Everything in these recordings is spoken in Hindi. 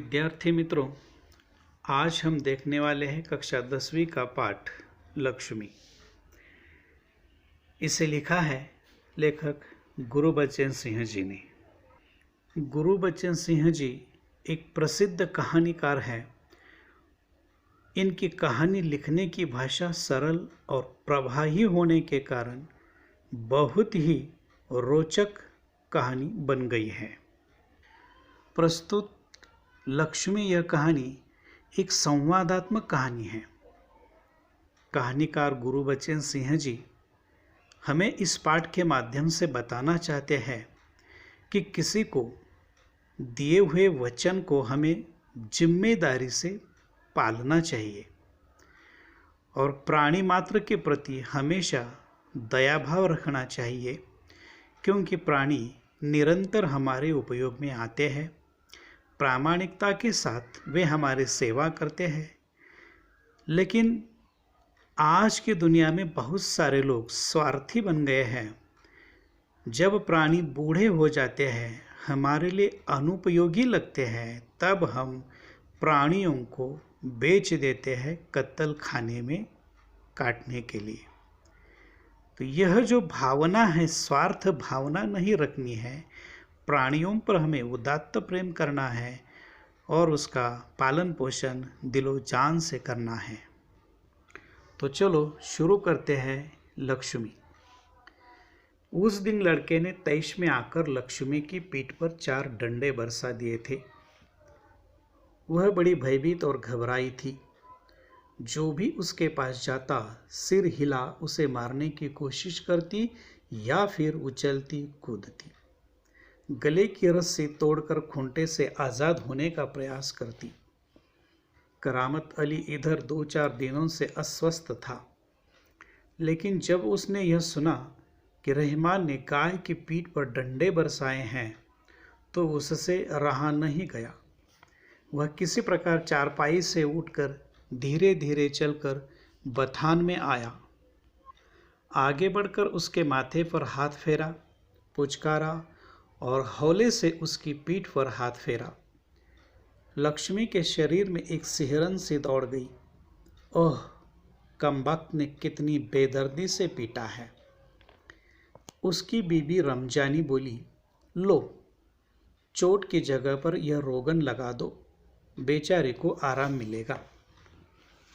विद्यार्थी मित्रों, आज हम देखने वाले हैं कक्षा 10वीं का पाठ लक्ष्मी। इसे लिखा है लेखक गुरबचन सिंह जी ने। गुरबचन सिंह जी एक प्रसिद्ध कहानीकार हैं। इनकी कहानी लिखने की भाषा सरल और प्रभावी होने के कारण बहुत ही रोचक कहानी बन गई है। प्रस्तुत लक्ष्मी यह कहानी एक संवादात्मक कहानी है। कहानीकार गुरबचन सिंह जी हमें इस पाठ के माध्यम से बताना चाहते हैं कि किसी को दिए हुए वचन को हमें जिम्मेदारी से पालना चाहिए और प्राणी मात्र के प्रति हमेशा दया भाव रखना चाहिए, क्योंकि प्राणी निरंतर हमारे उपयोग में आते हैं। प्रामाणिकता के साथ वे हमारी सेवा करते हैं। लेकिन आज की दुनिया में बहुत सारे लोग स्वार्थी बन गए हैं। जब प्राणी बूढ़े हो जाते हैं, हमारे लिए अनुपयोगी लगते हैं, तब हम प्राणियों को बेच देते हैं कत्ल खाने में काटने के लिए। तो यह जो भावना है, स्वार्थ भावना नहीं रखनी है। प्राणियों पर हमें उदात्त प्रेम करना है और उसका पालन पोषण दिलो जान से करना है। तो चलो शुरू करते हैं लक्ष्मी। उस दिन लड़के ने तैश में आकर लक्ष्मी की पीठ पर 4 डंडे बरसा दिए थे। वह बड़ी भयभीत और घबराई थी। जो भी उसके पास जाता, सिर हिला उसे मारने की कोशिश करती या फिर उछलती कूदती, गले की रस्सी तोड़कर खूंटे से आज़ाद होने का प्रयास करती। करामत अली इधर 2-4 दिनों से अस्वस्थ था, लेकिन जब उसने यह सुना कि रहमान ने गाय की पीठ पर डंडे बरसाए हैं, तो उससे रहा नहीं गया। वह किसी प्रकार चारपाई से उठकर धीरे धीरे चलकर बथान में आया। आगे बढ़कर उसके माथे पर हाथ फेरा, पुचकारा और हौले से उसकी पीठ पर हाथ फेरा। लक्ष्मी के शरीर में एक सिहरन सी दौड़ गई। ओह, कमबख्त ने कितनी बेदर्दी से पीटा है। उसकी बीबी रमजानी बोली, लो, चोट की जगह पर यह रोगन लगा दो, बेचारे को आराम मिलेगा।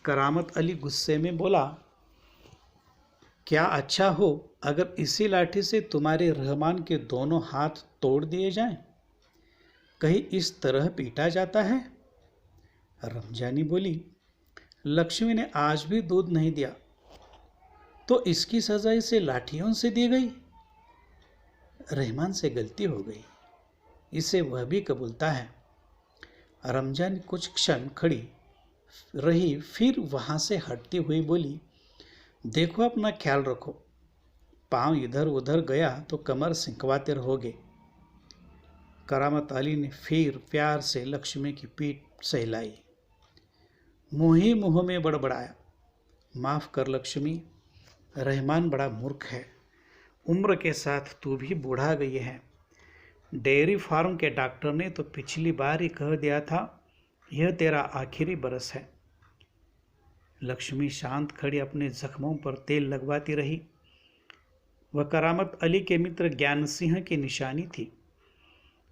करामत अली गुस्से में बोला, क्या अच्छा हो अगर इसी लाठी से तुम्हारे रहमान के दोनों हाथ तोड़ दिए जाएं? कहीं इस तरह पीटा जाता है? रमजानी बोली, लक्ष्मी ने आज भी दूध नहीं दिया, तो इसकी सजा इसे लाठियों से दी गई। रहमान से गलती हो गई, इसे वह भी कबूलता है। रमजान कुछ क्षण खड़ी रही, फिर वहां से हटती हुई बोली, देखो अपना ख्याल रखो, पांव इधर उधर गया तो कमर सिंकवाते रहोगे। करामत अली ने फिर प्यार से लक्ष्मी की पीठ सहलाई। मुँह ही मुँह में बड़बड़ाया, माफ़ कर लक्ष्मी, रहमान बड़ा मूर्ख है। उम्र के साथ तू भी बूढ़ा गई है। डेयरी फार्म के डॉक्टर ने तो पिछली बार ही कह दिया था, यह तेरा आखिरी बरस है। लक्ष्मी शांत खड़ी अपने जख्मों पर तेल लगवाती रही। वह करामत अली के मित्र ज्ञान सिंह की निशानी थी।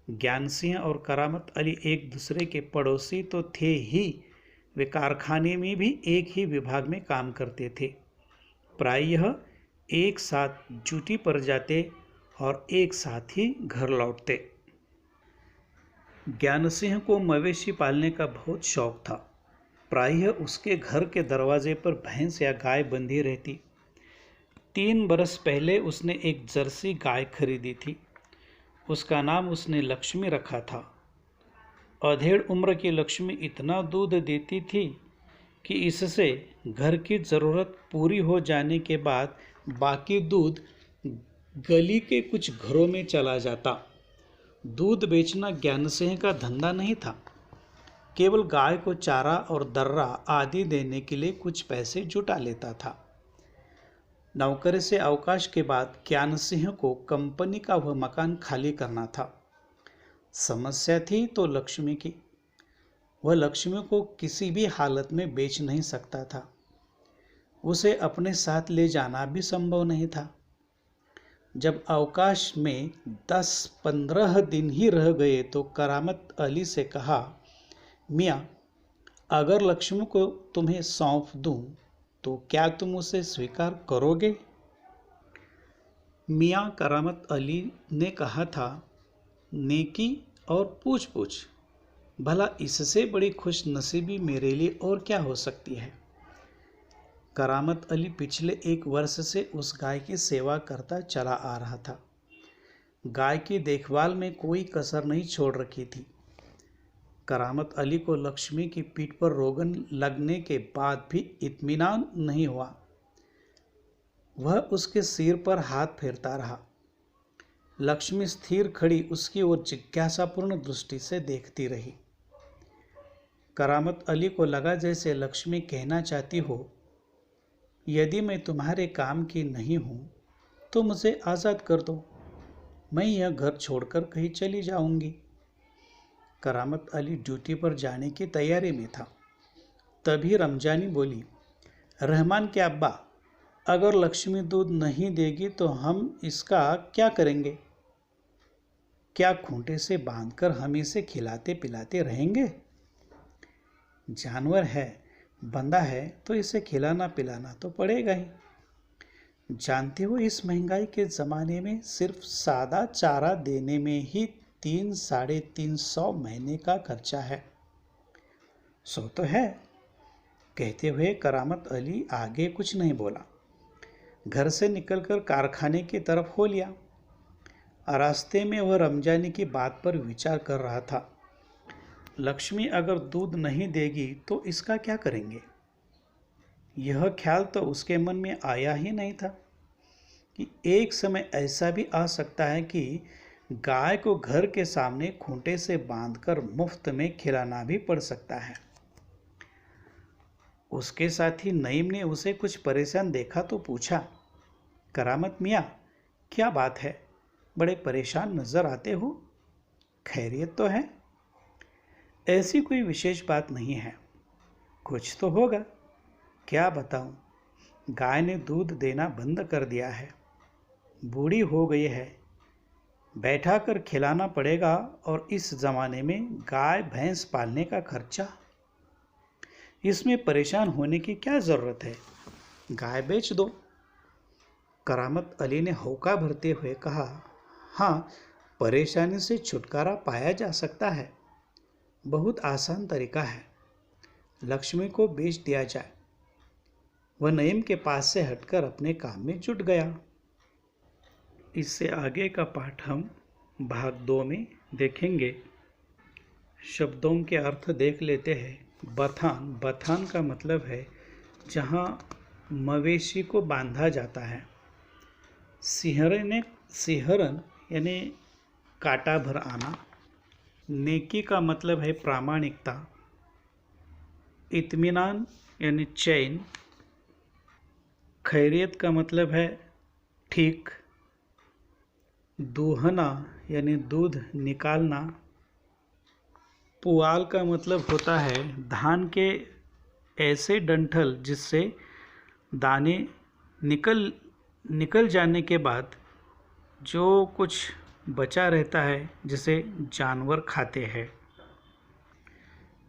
ज्ञान सिंह और करामत अली एक दूसरे के पड़ोसी तो थे ही, वे कारखाने में भी एक ही विभाग में काम करते थे। प्रायः एक साथ ड्यूटी पर जाते और एक साथ ही घर लौटते। ज्ञान सिंह को मवेशी पालने का बहुत शौक था। प्रायः उसके घर के दरवाजे पर भैंस या गाय बंधी रहती। 3 बरस पहले उसने एक जर्सी गाय खरीदी थी। उसका नाम उसने लक्ष्मी रखा था। अधेड़ उम्र की लक्ष्मी इतना दूध देती थी कि इससे घर की ज़रूरत पूरी हो जाने के बाद बाकी दूध गली के कुछ घरों में चला जाता। दूध बेचना ज्ञान सिंह का धंधा नहीं था। केवल गाय को चारा और दर्रा आदि देने के लिए कुछ पैसे जुटा लेता था। नौकरी से अवकाश के बाद ज्ञान सिंह को कंपनी का वह मकान खाली करना था। समस्या थी तो लक्ष्मी की। वह लक्ष्मी को किसी भी हालत में बेच नहीं सकता था। उसे अपने साथ ले जाना भी संभव नहीं था। जब अवकाश में 10-15 दिन ही रह गए तो करामत अली से कहा, मियाँ, अगर लक्ष्मी को तुम्हें सौंप दूं तो क्या तुम उसे स्वीकार करोगे? मियाँ करामत अली ने कहा था, नेकी और पूछ पूछ, भला इससे बड़ी खुश नसीबी मेरे लिए और क्या हो सकती है। करामत अली पिछले 1 वर्ष से उस गाय की सेवा करता चला आ रहा था। गाय की देखभाल में कोई कसर नहीं छोड़ रखी थी। करामत अली को लक्ष्मी की पीठ पर रोगन लगने के बाद भी इत्मीनान नहीं हुआ। वह उसके सिर पर हाथ फेरता रहा। लक्ष्मी स्थिर खड़ी उसकी ओर जिज्ञासापूर्ण दृष्टि से देखती रही। करामत अली को लगा जैसे लक्ष्मी कहना चाहती हो, यदि मैं तुम्हारे काम की नहीं हूँ तो मुझे आज़ाद कर दो, मैं यह घर छोड़कर कहीं चली जाऊंगी। करामत अली ड्यूटी पर जाने की तैयारी में था। तभी रमजानी बोली, रहमान के अब्बा, अगर लक्ष्मी दूध नहीं देगी तो हम इसका क्या करेंगे? क्या खूंटे से बांधकर हम इसे खिलाते पिलाते रहेंगे? जानवर है, बंदा है तो इसे खिलाना पिलाना तो पड़ेगा ही। जानते हो इस महंगाई के ज़माने में सिर्फ सादा चारा देने में ही 300-350 महीने का खर्चा है। सो तो है। कहते हुए करामत अली आगे कुछ नहीं बोला। घर से निकलकर कारखाने की तरफ हो लिया। रास्ते में वह रमजानी की बात पर विचार कर रहा था। लक्ष्मी अगर दूध नहीं देगी तो इसका क्या करेंगे? यह ख्याल तो उसके मन में आया ही नहीं था कि एक समय ऐसा भी आ सकता है कि गाय को घर के सामने खूंटे से बांधकर मुफ्त में खिलाना भी पड़ सकता है। उसके साथी नईम ने उसे कुछ परेशान देखा तो पूछा, करामत मियाँ, क्या बात है? बड़े परेशान नजर आते हो, खैरियत तो है? ऐसी कोई विशेष बात नहीं है, कुछ तो होगा। क्या बताऊं, गाय ने दूध देना बंद कर दिया है, बूढ़ी हो गई है, बैठा कर खिलाना पड़ेगा। और इस ज़माने में गाय भैंस पालने का खर्चा, इसमें परेशान होने की क्या ज़रूरत है, गाय बेच दो। करामत अली ने हौका भरते हुए कहा, हाँ, परेशानी से छुटकारा पाया जा सकता है, बहुत आसान तरीका है, लक्ष्मी को बेच दिया जाए। वह नईम के पास से हटकर अपने काम में जुट गया। इससे आगे का पाठ हम भाग 2 में देखेंगे। शब्दों के अर्थ देख लेते हैं। बथान, बथान का मतलब है जहाँ मवेशी को बांधा जाता है। सिहरन यानी काटा भर आना। नेकी का मतलब है प्रामाणिकता। इत्मीनान यानी चैन। खैरियत का मतलब है ठीक। दूहना यानी दूध निकालना। पुआल का मतलब होता है धान के ऐसे डंठल जिससे दाने निकल जाने के बाद जो कुछ बचा रहता है, जिसे जानवर खाते हैं।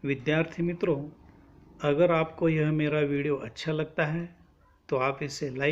विद्यार्थी मित्रों, अगर आपको यह मेरा वीडियो अच्छा लगता है तो आप इसे लाइक